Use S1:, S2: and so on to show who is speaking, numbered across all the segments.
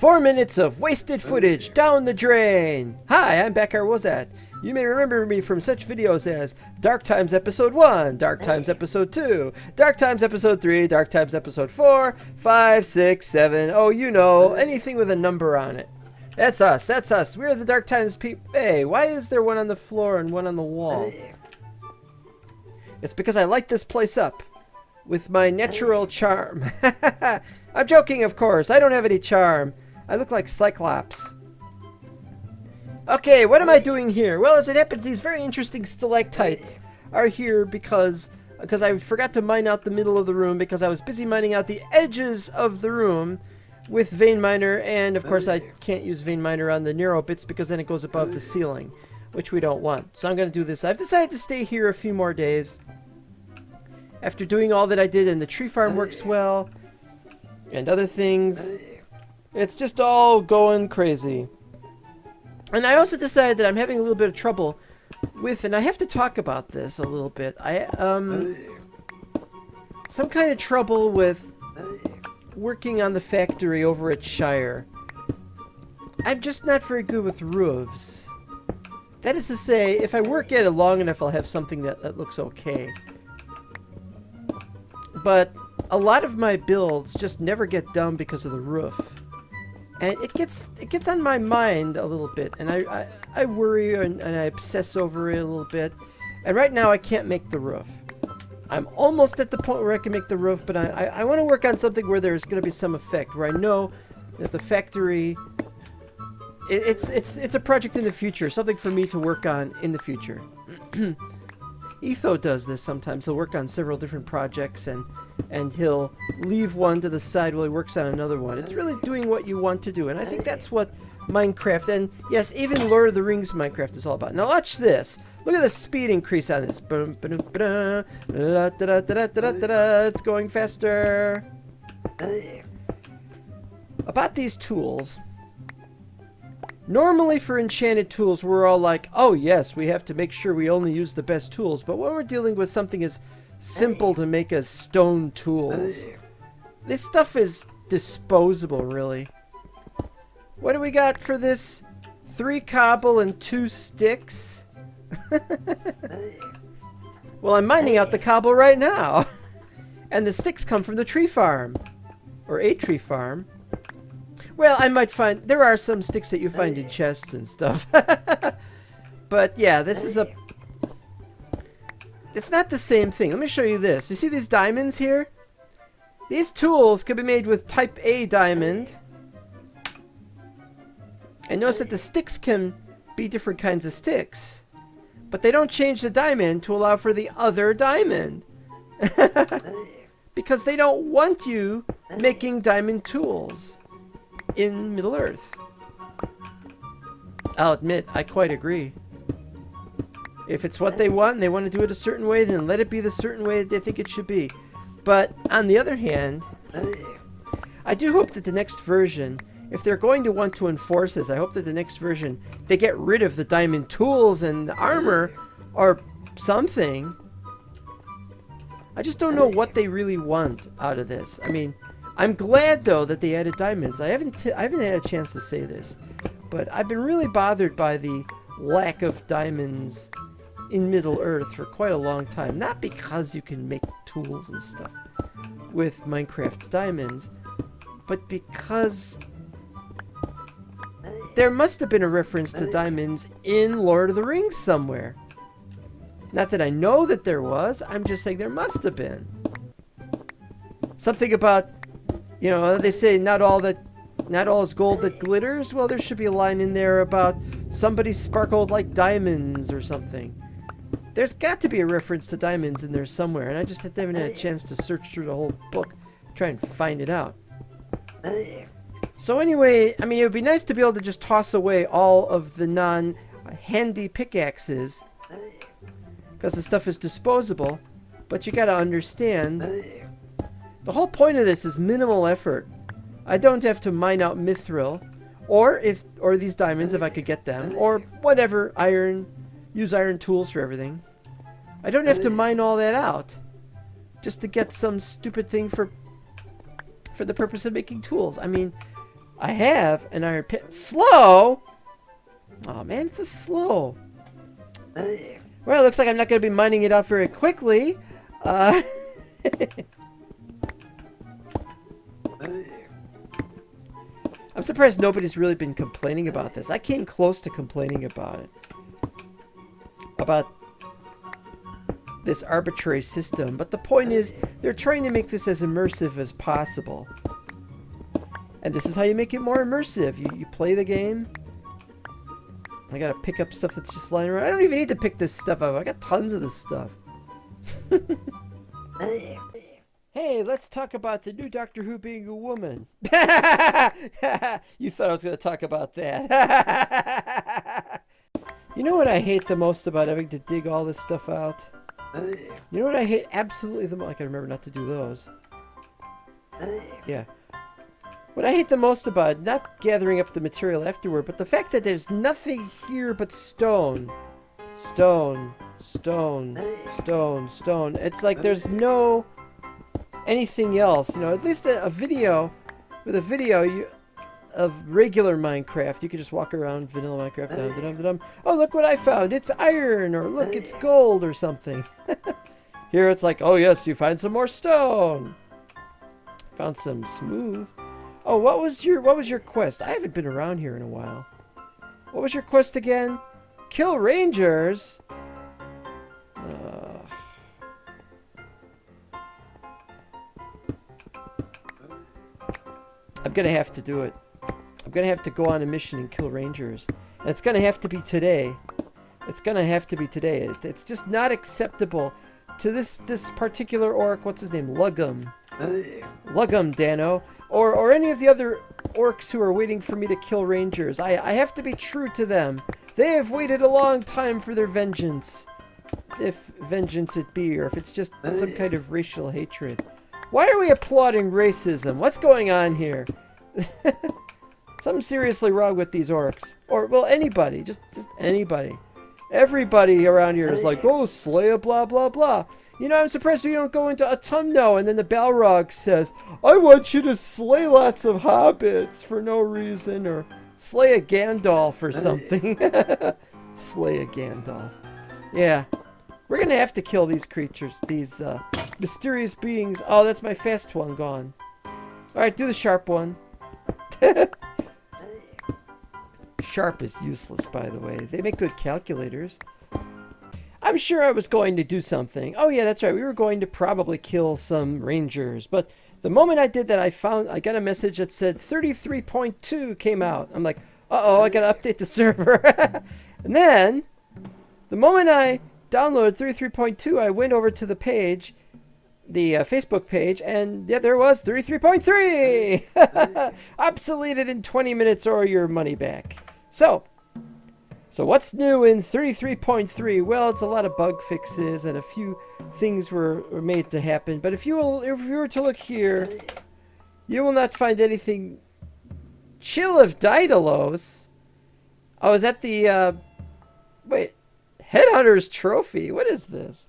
S1: 4 minutes of wasted footage down the drain. Hi, I'm Becker Wozat. You may remember me from such videos as Dark Times Episode 1, Dark Times Episode 2, Dark Times Episode 3, Dark Times Episode 4, 5, 6, 7, oh, you know, anything with a number on it. That's us, that's us. We're the Dark Times people. Hey, why is there one on the floor and one on the wall? It's because I light this place up with my natural charm. I'm joking, of course. I don't have any charm. I look like Cyclops. Okay, what am I doing here? Well, as it happens, these very interesting stalactites are here because I forgot to mine out the middle of the room because I was busy mining out the edges of the room with vein miner, and of course I can't use vein miner on the narrow bits because then it goes above the ceiling, which we don't want. So I'm going to do this. I've decided to stay here a few more days. After doing all that I did, and the tree farm works well, and other things, it's just all going crazy. And I also decided that I'm having a little bit of trouble with, and I have to talk about this a little bit. Some kind of trouble with working on the factory over at Shire. I'm just not very good with roofs. That is to say, if I work at it long enough, I'll have something that looks okay. But a lot of my builds just never get done because of the roof. And it gets on my mind a little bit, and I worry and I obsess over it a little bit. And right now I can't make the roof. I'm almost at the point where I can make the roof, but I want to work on something where there's going to be some effect, where I know that the factory, it's a project in the future, something for me to work on in the future. Etho does this sometimes. He'll work on several different projects, and he'll leave one to the side while he works on another one. It's really doing what you want to do, and I think that's what Minecraft, and yes, even Lord of the Rings Minecraft is all about. Now watch this. Look at the speed increase on this. It's going faster. About these tools. Normally for enchanted tools, we're all like, oh yes, we have to make sure we only use the best tools. But when we're dealing with something as simple to make as stone tools, this stuff is disposable, really. What do we got for this? 3 cobble and 2 sticks? Well, I'm mining out the cobble right now. And the sticks come from the tree farm. Or a tree farm. Well, I might find... There are some sticks that you find in chests and stuff. But, yeah, this is a... It's not the same thing. Let me show you this. You see these diamonds here? These tools can be made with type A diamond. And notice that the sticks can be different kinds of sticks. But they don't change the diamond to allow for the other diamond. Because they don't want you making diamond tools in Middle-earth. I'll admit, I quite agree. If it's what they want and they want to do it a certain way, then let it be the certain way that they think it should be. But on the other hand, I do hope that the next version, if they're going to want to enforce this, I hope that the next version, they get rid of the diamond tools and the armor or something. I just don't know what they really want out of this. I mean, I'm glad though that they added diamonds. I haven't had a chance to say this, but I've been really bothered by the lack of diamonds in Middle-earth for quite a long time. Not because you can make tools and stuff with Minecraft's diamonds, but because there must have been a reference to diamonds in Lord of the Rings somewhere. Not that I know that there was, I'm just saying there must have been. Something about, you know, they say not all is gold that glitters. Well, there should be a line in there about somebody sparkled like diamonds or something. There's got to be a reference to diamonds in there somewhere, and I just haven't had a chance to search through the whole book, try and find it out. So anyway, I mean, it would be nice to be able to just toss away all of the non-handy pickaxes, because the stuff is disposable, but you gotta understand, the whole point of this is minimal effort. I don't have to mine out mithril, or these diamonds if I could get them, or whatever, iron, use iron tools for everything. I don't have to mine all that out, just to get some stupid thing for the purpose of making tools. I mean, I have an iron pick. Slow? Oh man, it's a slow. Well, it looks like I'm not going to be mining it out very quickly. I'm surprised nobody's really been complaining about this. I came close to complaining about it. About this arbitrary system. But the point is, they're trying to make this as immersive as possible. And this is how you make it more immersive. You play the game. I gotta pick up stuff that's just lying around. I don't even need to pick this stuff up. I got tons of this stuff. Hey, let's talk about the new Doctor Who being a woman. You thought I was going to talk about that. You know what I hate the most about having to dig all this stuff out? You know what I hate absolutely the most? I can remember not to do those. Yeah. What I hate the most about it, not gathering up the material afterward, but the fact that there's nothing here but stone. Stone. Stone. Stone. Stone. It's like there's no anything else. You know, at least a video, with a video of regular Minecraft, you can just walk around vanilla Minecraft. Oh, look what I found. It's iron, or look, it's gold or something. Here it's like, oh yes, you find some more stone. Found some smooth. Oh, what was your quest? I haven't been around here in a while. What was your quest again? Kill rangers? I'm gonna have to do it. I'm gonna have to go on a mission and kill rangers. And it's gonna have to be today. It's gonna have to be today. It's just not acceptable to this particular orc. What's his name? Lugum. Lugum, Dano. Or any of the other orcs who are waiting for me to kill rangers. I have to be true to them. They have waited a long time for their vengeance. If vengeance it be, or if it's just some kind of racial hatred. Why are we applauding racism? What's going on here? Something seriously wrong with these orcs. Or, well, anybody. Just anybody. Everybody around here is like, oh, slay a blah, blah, blah. You know, I'm surprised we don't go into Autumno and then the Balrog says, I want you to slay lots of hobbits for no reason, or slay a Gandalf or something. Slay a Gandalf. Yeah. We're gonna have to kill these creatures, these mysterious beings. Oh, that's my fast one gone. Alright, do the sharp one. Sharp is useless, by the way. They make good calculators. I'm sure I was going to do something. Oh yeah, that's right. We were going to probably kill some rangers. But the moment I did that, I got a message that said 33.2 came out. I'm like, uh-oh, I gotta update the server. And then, the moment I downloaded 33.2, I went over to the page, the Facebook page, and yeah, there was 33.3! Obsoleted in 20 minutes or your money back. So what's new in 33.3? Well, it's a lot of bug fixes and a few things were made to happen. But if you were to look here, you will not find anything. Chill of Daedalus? Oh, is that the, wait, Headhunter's Trophy? What is this?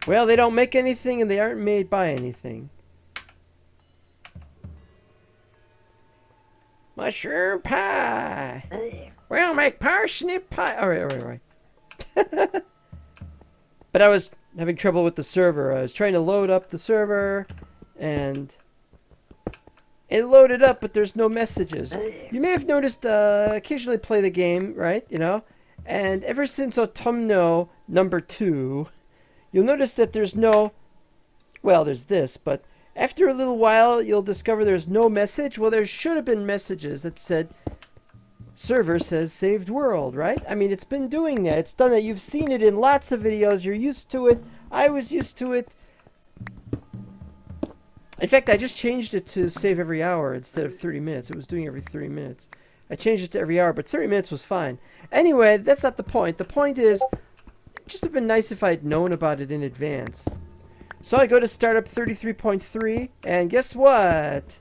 S1: Well, they don't make anything and they aren't made by anything. Mushroom pie. We'll make parsnip pie. All right. But I was having trouble with the server. I was trying to load up the server, and it loaded up, but there's no messages. You may have noticed, occasionally play the game, right? You know, and ever since Autumno #2, you'll notice that there's no. Well, there's this, but. After a little while, you'll discover there's no message. Well, there should have been messages that said, server says saved world, right? I mean, it's been doing that. It's done that. You've seen it in lots of videos. You're used to it. I was used to it. In fact, I just changed it to save every hour instead of 30 minutes. It was doing every 30 minutes. I changed it to every hour, but 30 minutes was fine. Anyway, that's not the point. The point is, it just would have been nice if I'd known about it in advance. So I go to start up 33.3, and guess what?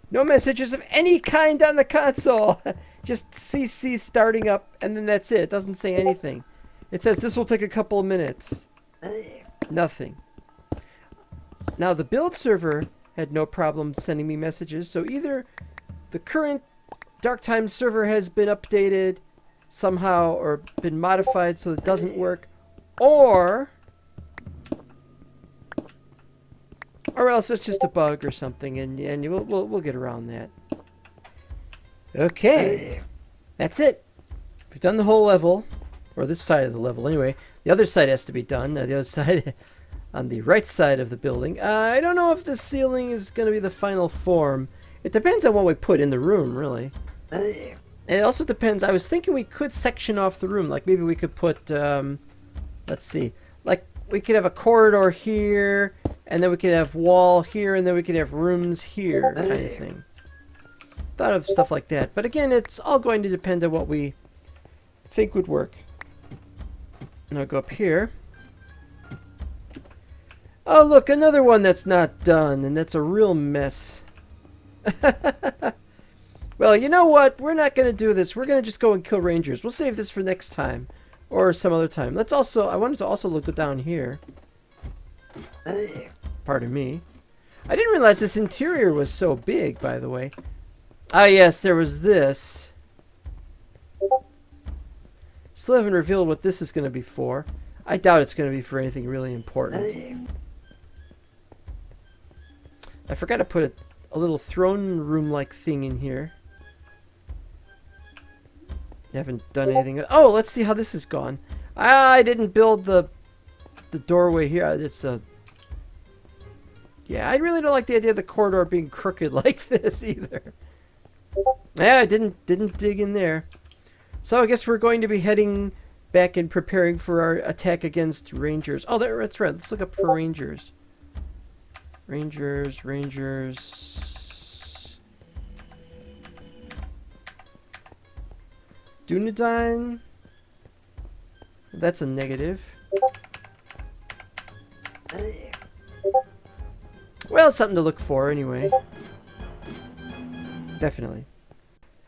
S1: No messages of any kind on the console. Just CC starting up, and then that's it. It doesn't say anything. It says this will take a couple of minutes. Nothing. Now, the build server had no problem sending me messages, so either the current Dark Time server has been updated somehow or been modified so it doesn't work, or else it's just a bug or something, and we'll get around that. Okay, that's it. We've done the whole level, or this side of the level anyway. The other side has to be done. The other side, on the right side of the building. I don't know if the ceiling is going to be the final form. It depends on what we put in the room, really. It also depends. I was thinking we could section off the room. Like maybe we could put, let's see, like we could have a corridor here, and then we could have wall here, and then we could have rooms here, kind of thing. Thought of stuff like that. But again, it's all going to depend on what we think would work. And I'll go up here. Oh, look, another one that's not done, and that's a real mess. Well, you know what? We're not going to do this. We're going to just go and kill rangers. We'll save this for next time, or some other time. Let's also, I wanted to also look down here. Pardon me. I didn't realize this interior was so big, by the way. Ah, yes, there was this. Still haven't revealed what this is going to be for. I doubt it's going to be for anything really important. I forgot to put a little throne room-like thing in here. I haven't done anything. Oh, let's see how this has gone. I didn't build the doorway here. It's a... Yeah, I really don't like the idea of the corridor being crooked like this either. Yeah, I didn't dig in there. So I guess we're going to be heading back and preparing for our attack against rangers. Oh, that's right. Let's look up for rangers. Rangers. Dunedain. That's a negative. Well, something to look for anyway. Definitely.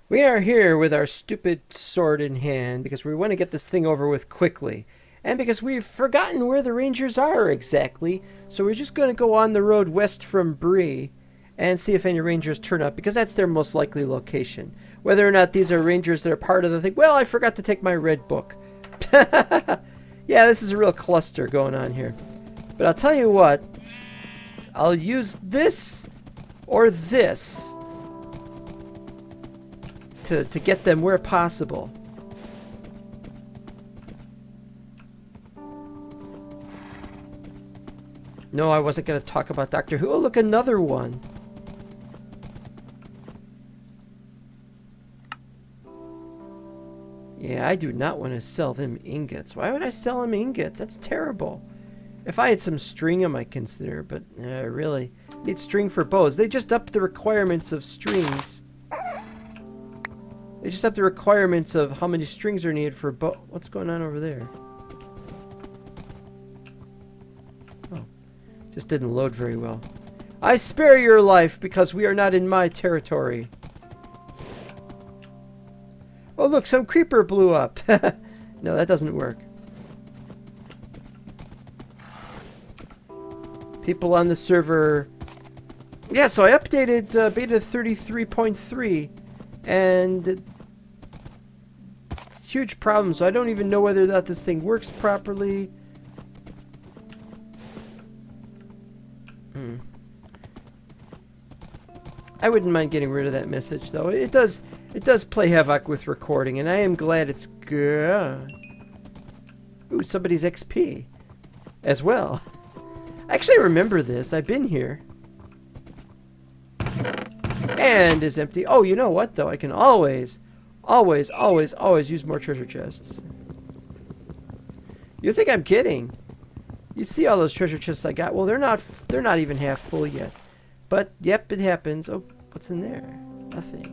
S1: We are here with our stupid sword in hand because we want to get this thing over with quickly. And because we've forgotten where the rangers are exactly. So we're just going to go on the road west from Bree and see if any rangers turn up, because that's their most likely location. Whether or not these are rangers that are part of the thing. Well, I forgot to take my red book. Yeah, this is a real cluster going on here. But I'll tell you what. I'll use this or this to get them where possible. No, I wasn't going to talk about Doctor Who. Oh, look, another one. Yeah, I do not want to sell them ingots. Why would I sell them ingots? That's terrible. If I had some string, I might consider, but really, need string for bows. They just upped the requirements of strings. They just upped the requirements of how many strings are needed for bow. What's going on over there? Oh, just didn't load very well. I spare your life because we are not in my territory. Oh, look, some creeper blew up. No, that doesn't work. People on the server. Yeah, so I updated beta 33.3 and it's a huge problem, so I don't even know whether that this thing works properly. I wouldn't mind getting rid of that message though. It does play havoc with recording, and I am glad it's good. Ooh, somebody's XP as well. Actually, I remember this. I've been here. And is empty. Oh, you know what, though? I can always use more treasure chests. You think I'm kidding? You see all those treasure chests I got? Well, they're not even half full yet. But, yep, it happens. Oh, what's in there? Nothing.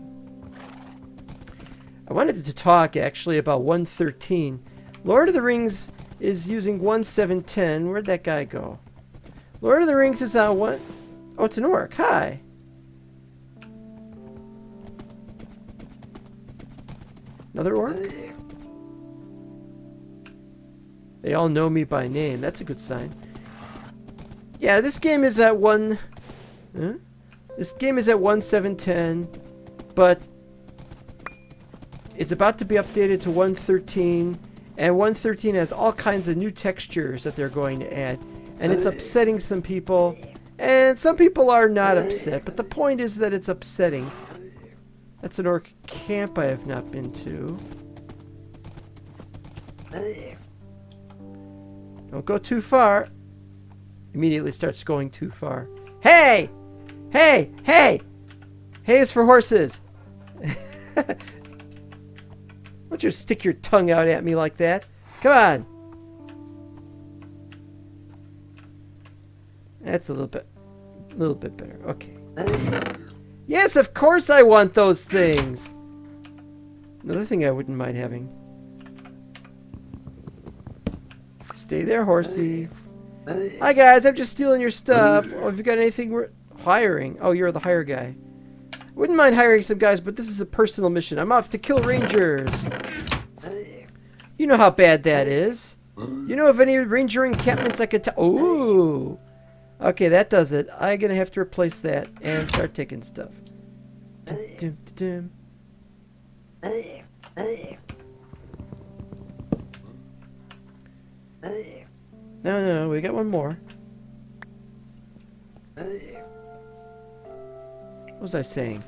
S1: I wanted to talk, actually, about 113. Lord of the Rings is using 1710. Where'd that guy go? Lord of the Rings is on what? Oh, it's an orc. Hi. Another orc? They all know me by name. That's a good sign. Yeah, this game is at 1... Huh? This game is at 1.7.10, but it's about to be updated to 1.13, and 1.13 has all kinds of new textures that they're going to add, and it's upsetting some people, and some people are not upset, but the point is that it's upsetting. That's an orc camp I have not been to. Don't go too far. Immediately starts going too far. Hey! Hey! Hey! Hay is for horses! Don't you stick your tongue out at me like that. Come on! That's a little bit better. Okay. Yes, of course I want those things! Another thing I wouldn't mind having. Stay there, horsey. Hi guys, I'm just stealing your stuff. Oh, have you got anything we're hiring? Oh, you're the hire guy. Wouldn't mind hiring some guys, but this is a personal mission. I'm off to kill rangers. You know how bad that is. You know of any ranger encampments I could tell? Ooh. Okay, that does it. I'm gonna have to replace that and start taking stuff. Dum, dum, dum. No, we got one more. What was I saying?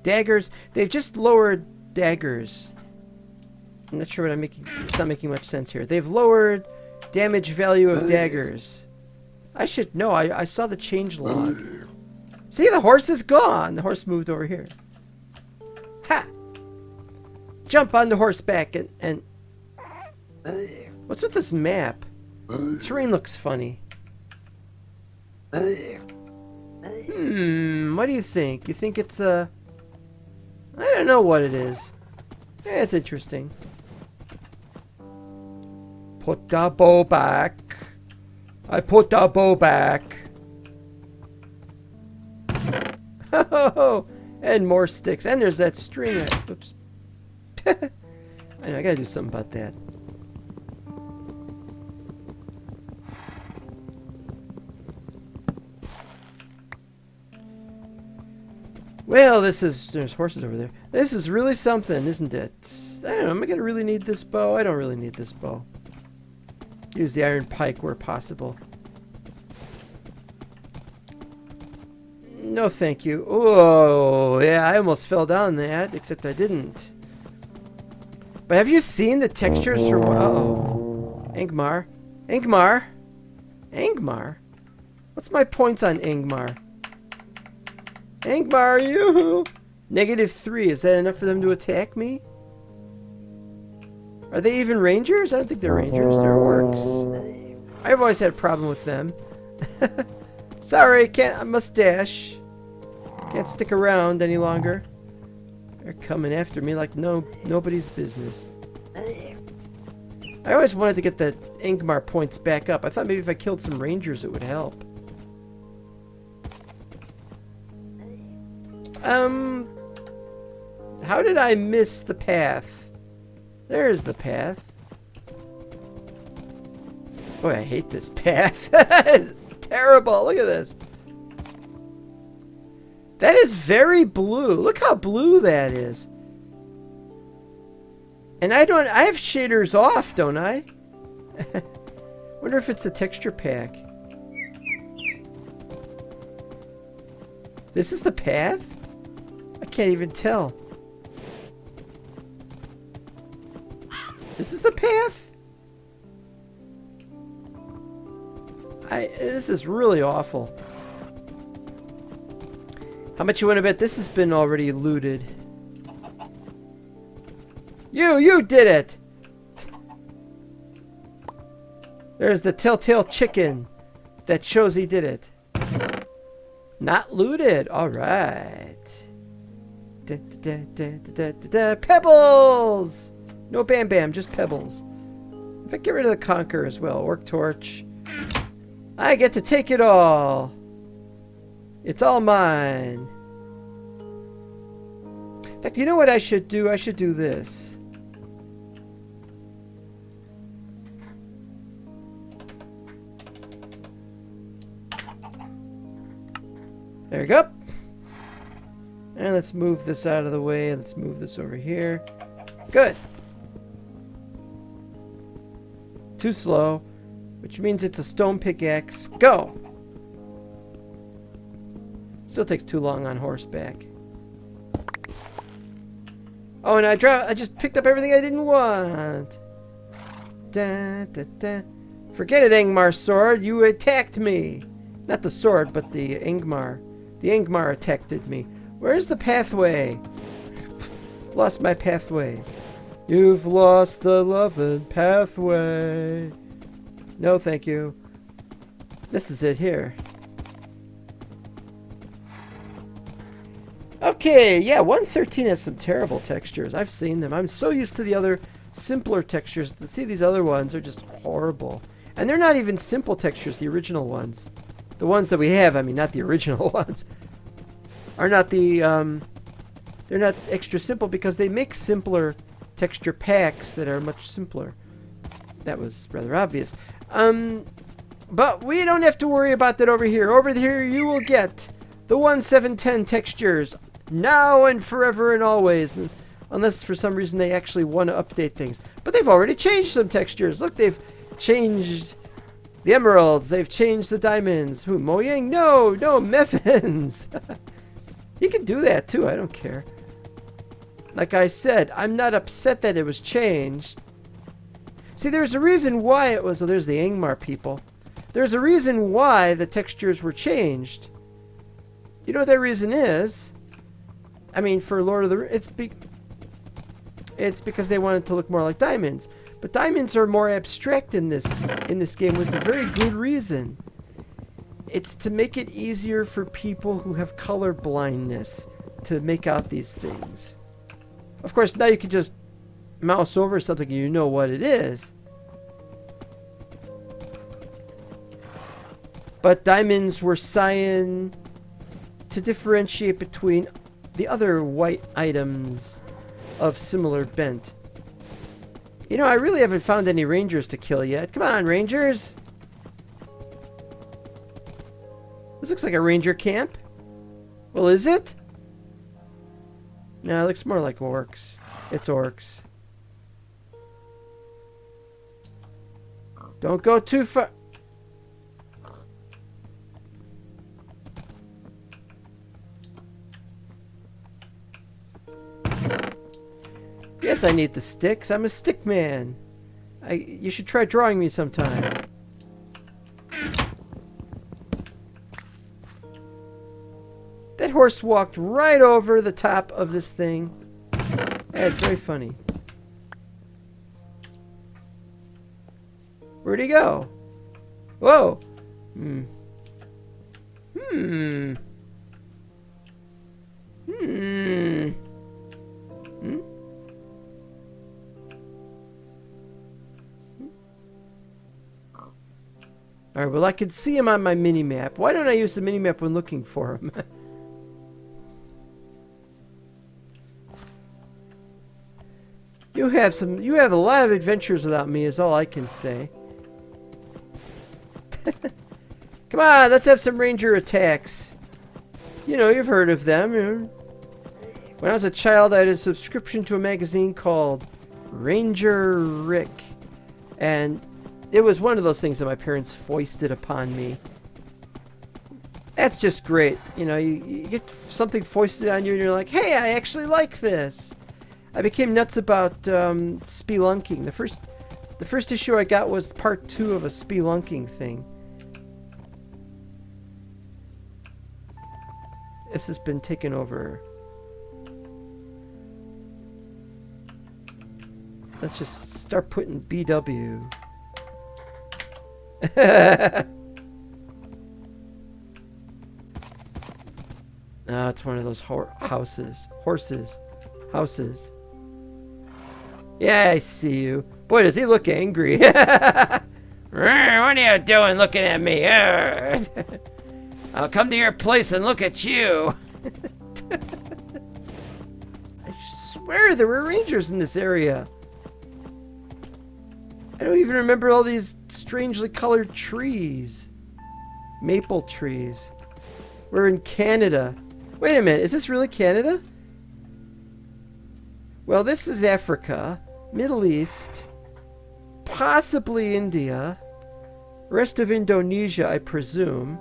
S1: Daggers. They've just lowered daggers. I'm not sure what I'm making. It's not making much sense here. They've lowered damage value of daggers. I should know. I saw the change log. See, the horse is gone. The horse moved over here. Ha! Jump on the horseback and... What's with this map? The terrain looks funny. What do you think? You think it's I don't know what it is. Yeah, it's interesting. Put the bow back. I put the bow back. Oh, and more sticks. And there's that string. Oops. I know, I gotta do something about that. Well, there's horses over there. This is really something, isn't it? I don't know, am I gonna really need this bow? I don't really need this bow. Use the iron pike where possible. No, thank you. Oh, yeah, I almost fell down that, except I didn't. But have you seen the textures from... Uh-oh. Angmar. Angmar? Angmar? What's my points on Angmar? Angmar, you! -3. Is that enough for them to attack me? Are they even rangers? I don't think they're rangers. They're orcs. I've always had a problem with them. Sorry, I must dash. Can't stick around any longer. They're coming after me like nobody's business. I always wanted to get the Angmar points back up. I thought maybe if I killed some rangers it would help. How did I miss the path? There's the path. Boy, I hate this path. It's terrible. Look at this. That is very blue. Look how blue that is. And I have shaders off, don't I? Wonder if it's a texture pack. This is the path? I can't even tell. This is the path? This is really awful. How much you want to bet this has been already looted? You did it! There's the telltale chicken that shows he did it. Not looted. Alright. Pebbles! No Bam Bam, just pebbles. If I get rid of the Conqueror as well. Orc Torch. I get to take it all. It's all mine. In fact, you know what I should do? I should do this. There you go. And let's move this out of the way. Let's move this over here. Good. Too slow, which means it's a stone pickaxe. Go! Still takes too long on horseback. Oh, and I just picked up everything I didn't want. Da, da, da. Forget it, Angmar sword. You attacked me. Not the sword, but the Angmar. The Angmar attacked me. Where's the pathway? Lost my pathway. You've lost the loved pathway. No, thank you. This is it here. Okay, yeah, 113 has some terrible textures. I've seen them. I'm so used to the other simpler textures. To see these other ones are just horrible. And they're not even simple textures, the original ones. The ones that we have, I mean, not the original ones, are not the, they're not extra simple because they make simpler texture packs that are much simpler. That was rather obvious. But we don't have to worry about that over here. Over here you will get the 1710 textures now and forever and always. Unless for some reason they actually want to update things. But they've already changed some textures. Look, they've changed the emeralds. They've changed the diamonds. Who, Mojang? No, Methans. You can do that too. I don't care. Like I said, I'm not upset that it was changed. See, there's a reason why it was... Oh, there's the Angmar people. There's a reason why the textures were changed. You know what that reason is? I mean, for Lord of the Rings, it's because they wanted to look more like diamonds. But diamonds are more abstract in this game with a very good reason. It's to make it easier for people who have color blindness to make out these things. Of course, now you can just mouse over something and you know what it is. But diamonds were cyan to differentiate between the other white items of similar bent. You know, I really haven't found any rangers to kill yet. Come on, rangers! This looks like a ranger camp. Well, is it? No, it looks more like orcs. It's orcs. Don't go too far. Yes, I need the sticks. I'm a stick man. You should try drawing me sometime. That horse walked right over the top of this thing. Yeah, it's very funny. Where'd he go? Whoa. Hmm. Alright, well I can see him on my mini-map. Why don't I use the mini-map when looking for him? You have a lot of adventures without me is all I can say. Come on, let's have some ranger attacks. You know, you've heard of them. When I was a child, I had a subscription to a magazine called Ranger Rick. And it was one of those things that my parents foisted upon me. That's just great. You know, you get something foisted on you and you're like, hey, I actually like this. I became nuts about spelunking. The first issue I got was part 2 of a spelunking thing. This has been taken over. Let's just start putting BW. No, it's one of those horses. Yeah, I see you. Boy, does he look angry. What are you doing looking at me? I'll come to your place and look at you. I swear there were rangers in this area. I don't even remember all these strangely colored trees. Maple trees. We're in Canada. Wait a minute, is this really Canada? Well, this is Africa, Middle East, possibly India, rest of Indonesia, I presume.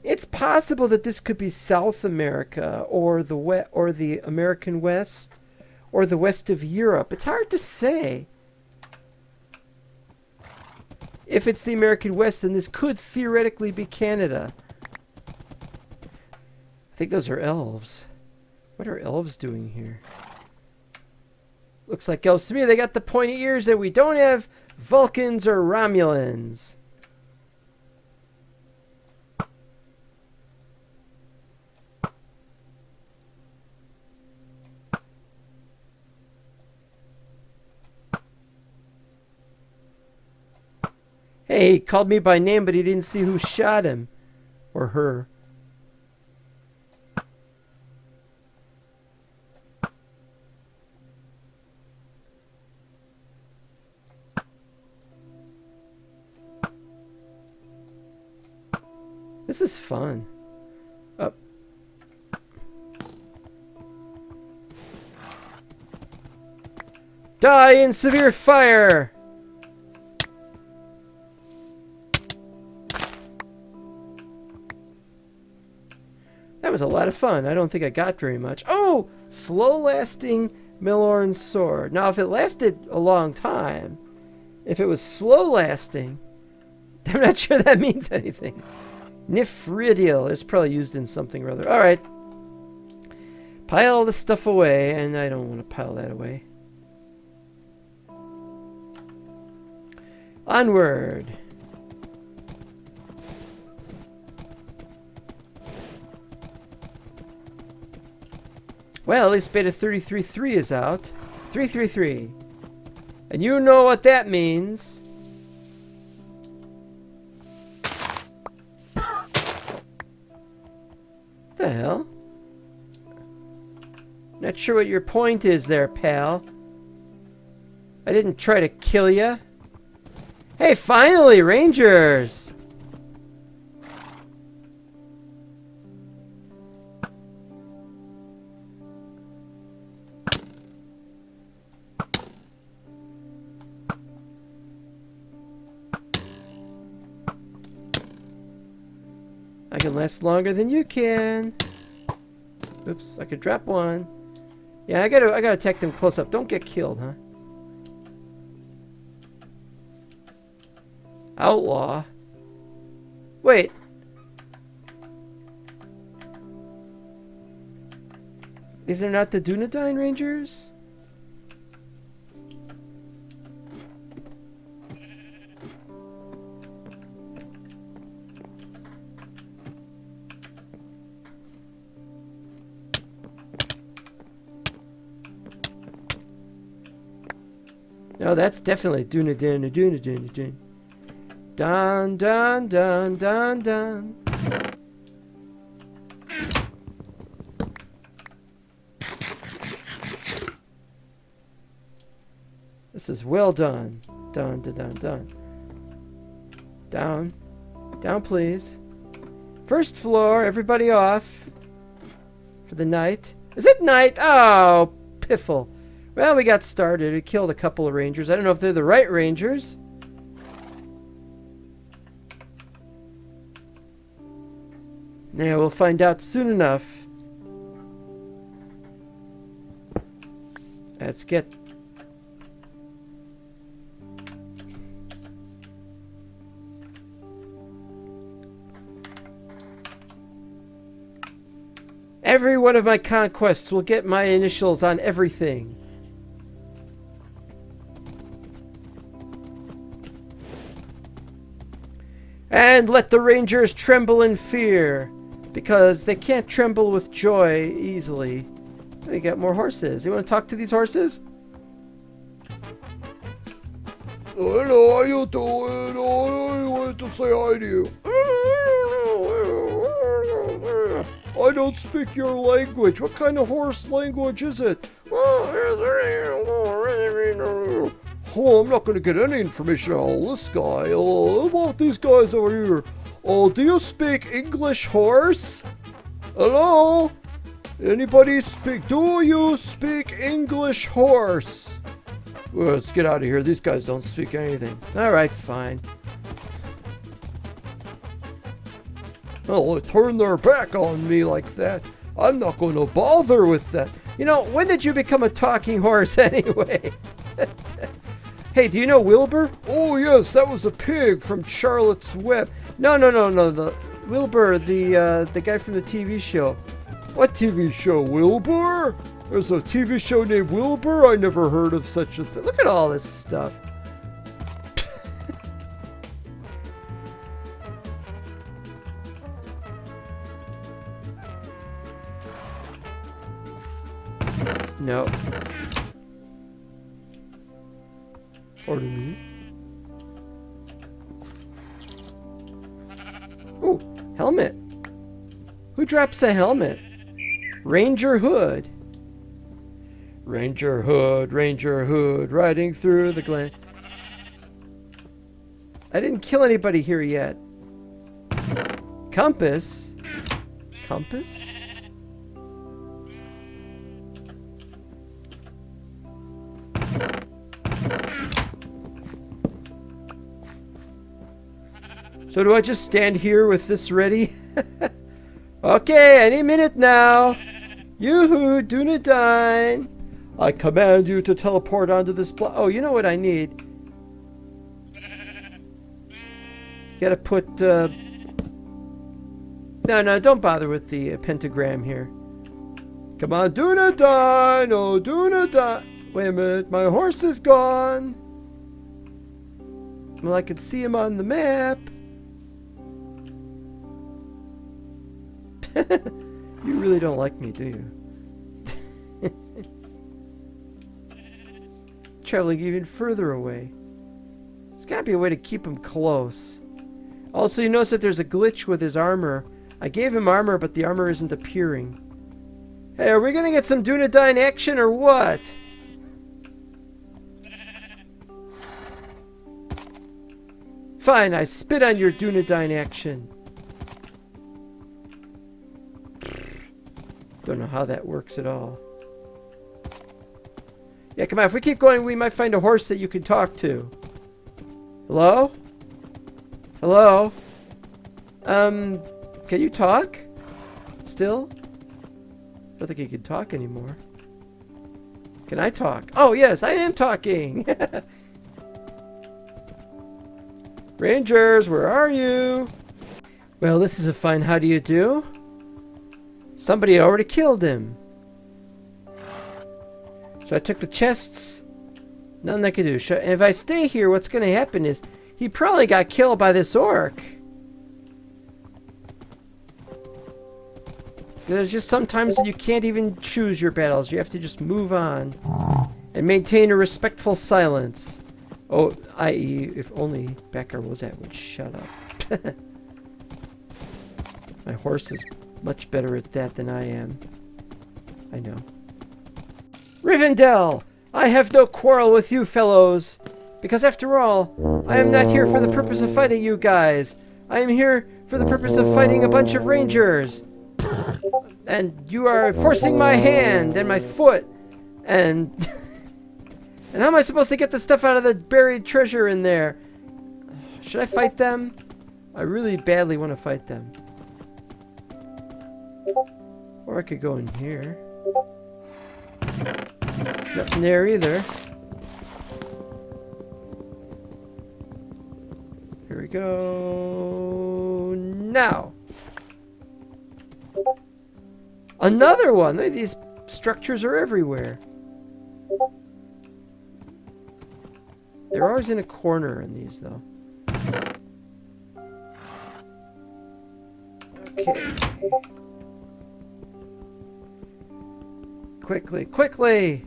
S1: It's possible that this could be South America or the American West or the west of Europe. It's hard to say. If it's the American West, then this could theoretically be Canada. I think those are elves. What are elves doing here? Looks like elves to me. They got the pointy ears that we don't have Vulcans or Romulans. Hey, he called me by name, but he didn't see who shot him. Or her. This is fun. Up. Die in severe fire! That was a lot of fun. I don't think I got very much. Oh! Slow-lasting Milorn sword. Now, if it lasted a long time, if it was slow-lasting, I'm not sure that means anything. Nifridial. It's probably used in something or other. Alright. Pile the stuff away, and I don't want to pile that away. Onward. Well, at least beta 33.3 is out. 333. And you know what that means. The hell? Not sure what your point is there, pal. I didn't try to kill ya. Hey, finally, Rangers! I can last longer than you can. Oops, I could drop one. Yeah, I gotta attack them close up. Don't get killed, huh? Outlaw. Wait. These are not the Dunedain Rangers? No, that's definitely Dunedain. Dun dun dun dun dun. This is well done. Dun dun dun dun. Down. Down, please. First floor, everybody off. For the night. Is it night? Oh, piffle. Well, we got started. We killed a couple of rangers. I don't know if they're the right rangers. Yeah, we'll find out soon enough. Let's get... Every one of my conquests will get my initials on everything. And let the Rangers tremble in fear, because they can't tremble with joy easily. They got more horses. You want to talk to these horses? Hello, how you doing? I wanted to say hi to you. I don't speak your language. What kind of horse language is it?
S2: Oh, I'm not going to get any information out of this guy. Oh, how about these guys over here? Oh, do you speak English, horse? Hello? Anybody speak? Do you speak English, horse? Well, let's get out of here. These guys don't speak anything.
S1: All right, fine.
S2: Oh, they turn their back on me like that. I'm not going to bother with that.
S1: You know, when did you become a talking horse anyway? Hey, do you know Wilbur?
S2: Oh, yes, that was a pig from Charlotte's Web.
S1: No. The Wilbur, the guy from the TV show.
S2: What TV show, Wilbur? There's a TV show named Wilbur? I never heard of such a thing.
S1: Look at all this stuff. No.
S2: Pardon me?
S1: Ooh, helmet. Who drops a helmet? Ranger Hood.
S2: Ranger Hood, riding through the glen.
S1: I didn't kill anybody here yet. Compass? Compass? So do I just stand here with this ready? Okay, any minute now. Yoo-hoo, Dunedain.
S2: I command you to teleport onto this block.
S1: Oh, you know what I need? Gotta put, No, don't bother with the pentagram here.
S2: Come on, Dunedain! Oh, Dunedain! Wait a minute, my horse is gone!
S1: Well, I could see him on the map. You really don't like me, do you? Traveling even further away. There's gotta be a way to keep him close. Also, you notice that there's a glitch with his armor. I gave him armor, but the armor isn't appearing. Hey, are we gonna get some Dunedain action or what? Fine, I spit on your Dunedain action. Don't know how that works at all. Yeah, come on. If we keep going, we might find a horse that you can talk to. Hello? Hello? Can you talk? Still? I don't think you can talk anymore. Can I talk? Oh, yes, I am talking. Rangers, where are you? Well, this is a fine how do you do. Somebody already killed him. So I took the chests. Nothing I can do. If I stay here, what's going to happen is he probably got killed by this orc. There's just sometimes you can't even choose your battles. You have to just move on and maintain a respectful silence. Oh, i.e., if only Becker was at would shut up. My horse is much better at that than I am. I know. Rivendell! I have no quarrel with you fellows, because after all, I am not here for the purpose of fighting you guys. I am here for the purpose of fighting a bunch of rangers. And you are forcing my hand and my foot, and... and how am I supposed to get the stuff out of the buried treasure in there? Should I fight them? I really badly want to fight them. Or I could go in here. Nothing there either. Here we go. Now. Another one! These structures are everywhere. They're always in a corner in these, though. Okay. Quickly, quickly!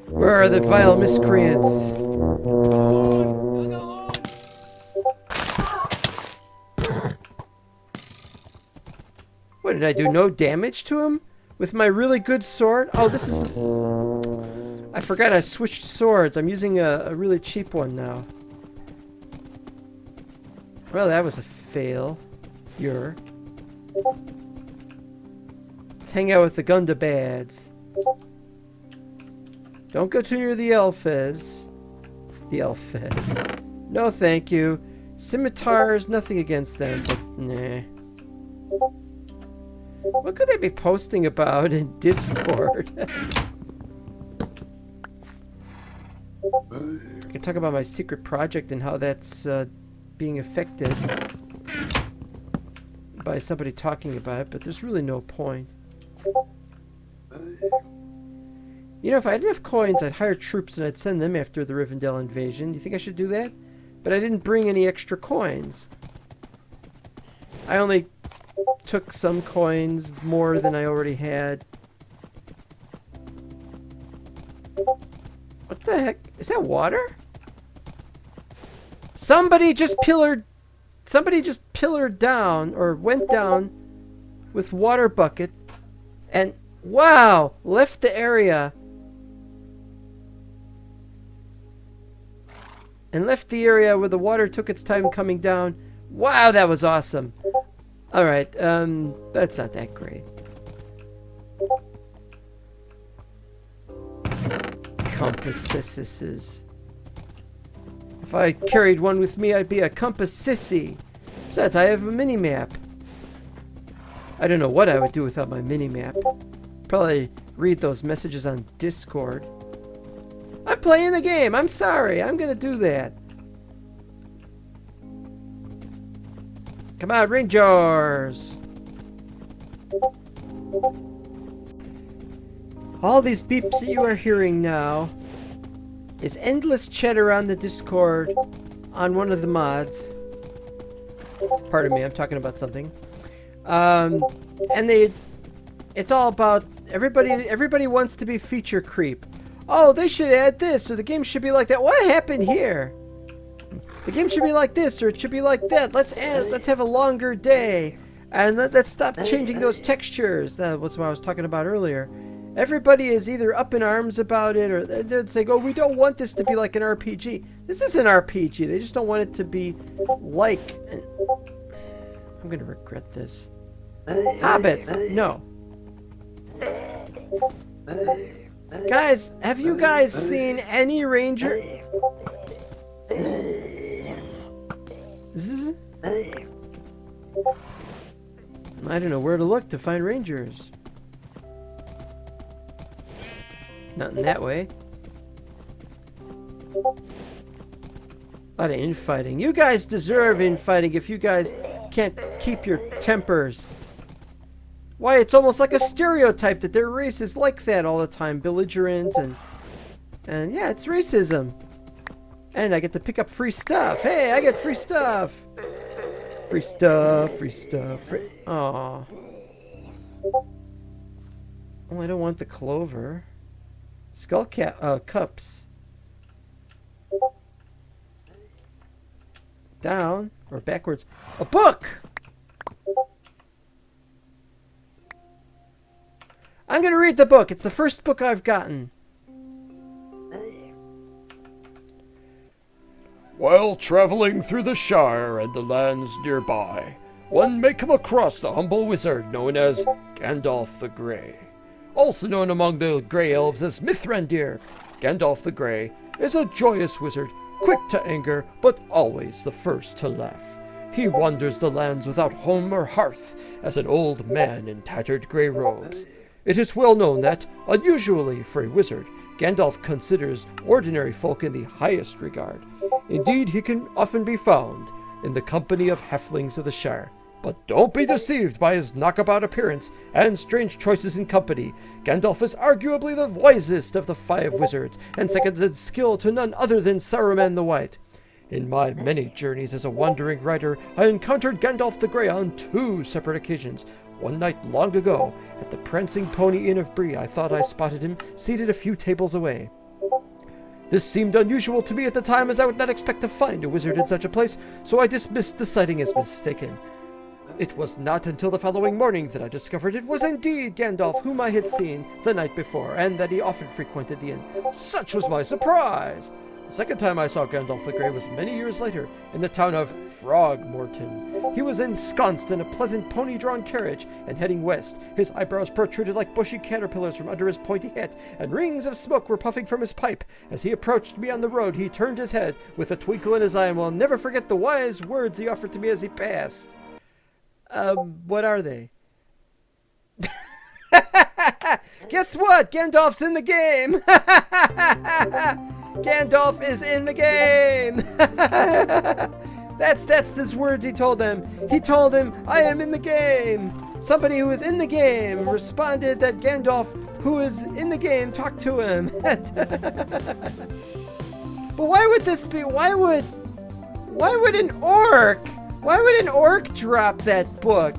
S1: Where are the vile miscreants? What did I do? No damage to him? With my really good sword? Oh, this is... I forgot I switched swords. I'm using a really cheap one now. Well, that was a fail. Let's hang out with the Gundabads. Don't go too near the Elfes. The Elfes. No, thank you. Scimitars, nothing against them, but nah. What could they be posting about in Discord? I can talk about my secret project and how that's being affected by somebody talking about it, but there's really no point. You know, if I had enough coins, I'd hire troops and I'd send them after the Rivendell invasion. Do you think I should do that? But I didn't bring any extra coins. I only took some coins more than I already had. What the heck? Is that water? Somebody just pillared down, or went down with water bucket and, wow, left the area. And left the area where the water took its time coming down. Wow, that was awesome. Alright, that's not that great. Compasses. If I carried one with me, I'd be a compass sissy. Besides, I have a mini-map. I don't know what I would do without my mini-map. Probably read those messages on Discord. I'm playing the game. I'm sorry. I'm gonna do that. Come on, Rangers! All these beeps that you are hearing now is endless chatter on the Discord on one of the mods. Pardon me, I'm talking about something. And it's all about everybody wants to be feature creep. Oh, they should add this, or the game should be like that. What happened here? The game should be like this, or it should be like that. Let's have a longer day, and let's stop changing those textures. That was what I was talking about earlier. Everybody is either up in arms about it, or they're saying, "Oh, we don't want this to be like an RPG." This is an RPG. They just don't want it to be like. I'm gonna regret this. Hobbits, no. Guys, have you guys seen any ranger? Zzz. I don't know where to look to find rangers. Not in that way. A lot of infighting. You guys deserve infighting if you guys can't keep your tempers. Why, it's almost like a stereotype that their race is like that all the time. Belligerent and yeah, it's racism. And I get to pick up free stuff. Hey, I get free stuff. Free stuff, free stuff. Aww. Oh, I don't want the clover. Skull cups. Down or backwards. A book! I'm gonna read the book. It's the first book I've gotten.
S2: While traveling through the Shire and the lands nearby, one may come across the humble wizard known as Gandalf the Grey. Also known among the Grey Elves as Mithrandir, Gandalf the Grey is a joyous wizard, quick to anger, but always the first to laugh. He wanders the lands without home or hearth, as an old man in tattered grey robes. It is well known that, unusually for a wizard, Gandalf considers ordinary folk in the highest regard. Indeed, he can often be found in the company of halflings of the Shire. But don't be deceived by his knockabout appearance and strange choices in company. Gandalf is arguably the wisest of the 5 wizards, and seconds in skill to none other than Saruman the White. In my many journeys as a wandering writer, I encountered Gandalf the Grey on 2 separate occasions. One night long ago, at the Prancing Pony Inn of Bree, I thought I spotted him seated a few tables away. This seemed unusual to me at the time, as I would not expect to find a wizard in such a place, so I dismissed the sighting as mistaken.
S1: It was not until the following morning that I discovered it was indeed Gandalf whom I had seen the night before, and that he often frequented the inn. Such was my surprise! The second time I saw Gandalf the Grey was many years later, in the town of Frogmorton. He was ensconced in a pleasant pony-drawn carriage, and heading west. His eyebrows protruded like bushy caterpillars from under his pointy hat, and rings of smoke were puffing from his pipe. As he approached me on the road, he turned his head, with a twinkle in his eye, and will never forget the wise words he offered to me as he passed. What are they? Guess what? Gandalf's in the game! Gandalf is in the game! That's his words he told them. He told him, I am in the game! Somebody who is in the game responded that Gandalf, who is in the game, talked to him. But why would this be? Why would an orc? Why would an orc drop that book?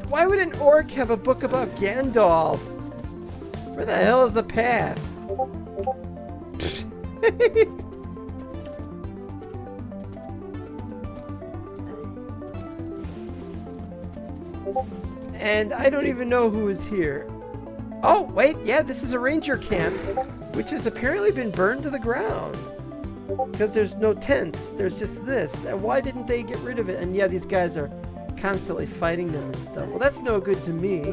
S1: Why would an orc have a book about Gandalf? Where the hell is the path? And I don't even know who is here. Oh, wait, yeah, this is a ranger camp, which has apparently been burned to the ground. Because there's no tents, there's just this. And why didn't they get rid of it? And yeah, these guys are constantly fighting them and stuff. Well, that's no good to me.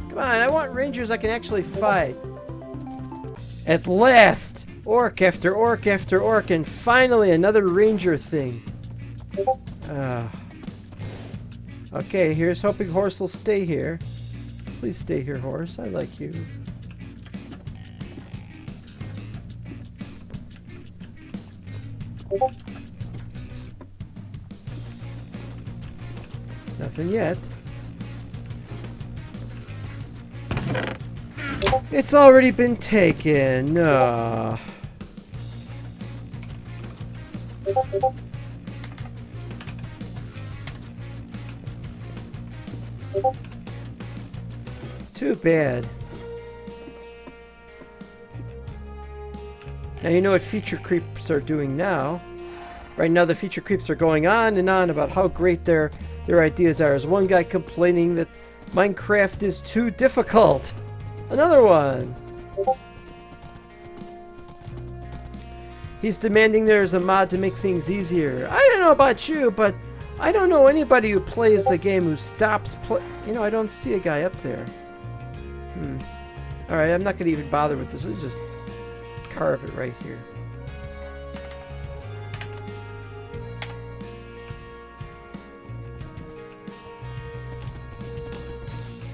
S1: Come on, I want rangers I can actually fight. At last! Orc after orc after orc, and finally another ranger thing. Okay, here's hoping horse will stay here. Please stay here, horse. I like you. Nothing yet. It's already been taken. Too bad. Now you know what feature creeps are doing now. Right now the feature creeps are going on and on about how great their ideas are. There's one guy complaining that Minecraft is too difficult. Another one. He's demanding there's a mod to make things easier. I don't know about you, but I don't know anybody who plays the game who stops you know, I don't see a guy up there. Alright, I'm not going to even bother with this. We'll just carve it right here.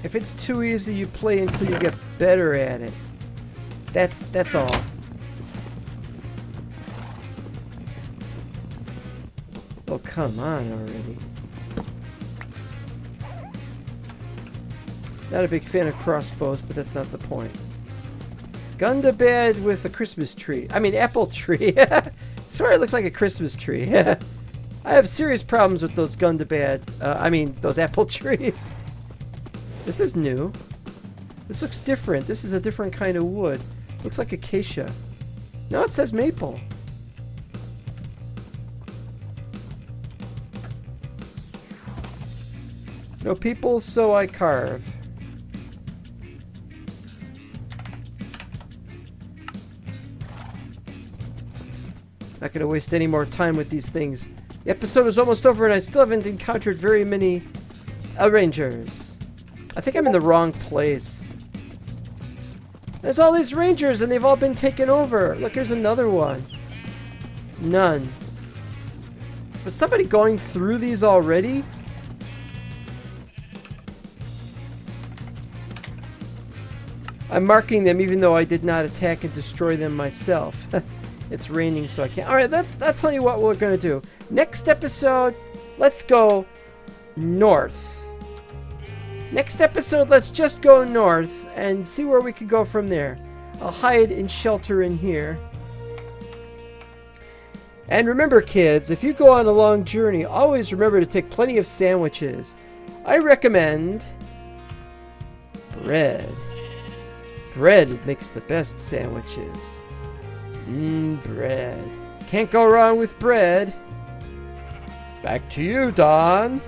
S1: If it's too easy, you play until you get better at it. That's all. Oh, come on already. Not a big fan of crossbows, but that's not the point. Gun to bed with a Christmas tree. I mean, apple tree. Sorry, it looks like a Christmas tree. I have serious problems with those gun to bed. Those apple trees. This is new. This looks different. This is a different kind of wood. Looks like acacia. No, it says maple. No people, so I carve. Not going to waste any more time with these things. The episode is almost over and I still haven't encountered very many rangers. I think I'm in the wrong place. There's all these rangers and they've all been taken over. Look, here's another one. None. Was somebody going through these already? I'm marking them even though I did not attack and destroy them myself. It's raining, so I can't. Alright, I'll tell you what we're going to do. Next episode, let's go north. Next episode, let's just go north and see where we can go from there. I'll hide and shelter in here. And remember, kids, if you go on a long journey, always remember to take plenty of sandwiches. I recommend bread. Bread makes the best sandwiches. Bread. Can't go wrong with bread. Back to you, Don.